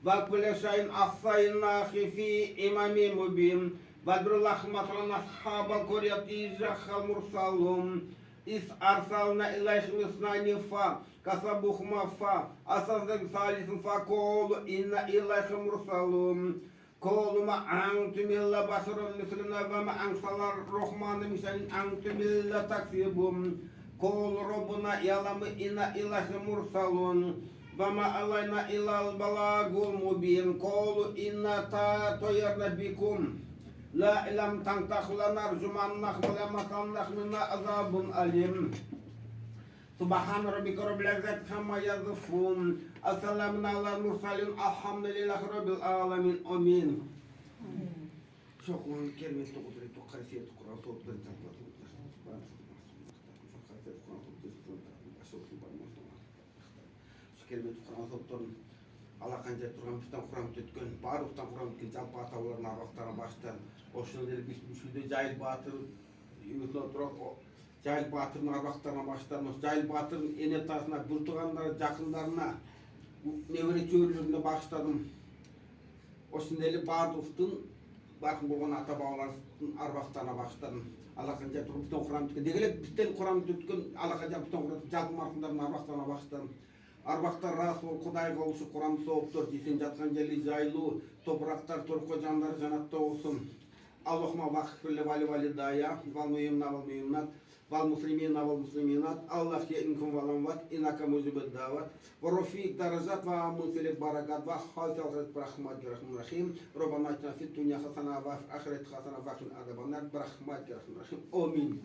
وكل شيء أحصيناه في إمام مبين بدر الله مثلا أصحاب القرية جاء المرسلون إذ أرسلنا إليهم اثنين فكسبوهما فأصدق ثالث فقالوا إن إليكم مرسلون قالوا ما أنتم إلا بشر مثلنا وما أنزل الرحمن من شيء أنتم إلا تكذبون قالوا ربنا يعلم إن إليكم مرسلون وما علينا إلا البلاغ المبين قالوا إنا طيرنا بكم لا لم تنتهوا لنرجمنكم ولمسنكم منا عذاب أليم سبحان ربك رب العزة عما يصفون السلام على المرسلين الحمد لله رب العالمين آمين شكرا كلمة قدرة وقاسية القرآن صوت kelime Kur'an sopton alakanca Kur'an Kur'an tütkün baruktan Kur'an tütkün patalarına baktana baştan oşun dedi bir cahil batır yutla durak cahil batırın arbaktana baştan cahil batırın enetasına burtuğanlara jakınlarına nevre çöylürüne başladım oşun dedi barduftun bakın bolğan ata babaların arbaktana başladım alakanca Kur'an tütkün degele bizden Kur'an tütkün alakanca Kur'an jakın markınların arbaktana başladım Arbaqtar Rasul Құдай қолшы Құран соғыптыр десен жатқан жерлі жайлы топырақтар торқы жандар жанатта olsun. Allahümme vakfirli vali validaya val mühimna val mühimnat val muslimina val musliminat Allah ya inkum valam vat inaka muzibid davat ve rafiq darajat ve munfilik barakat ve hasal rizq rahmat rahim Rabbana atina fid dunya hasana ve fil ahireti hasana ve qina azabannar rahmat rahim amin.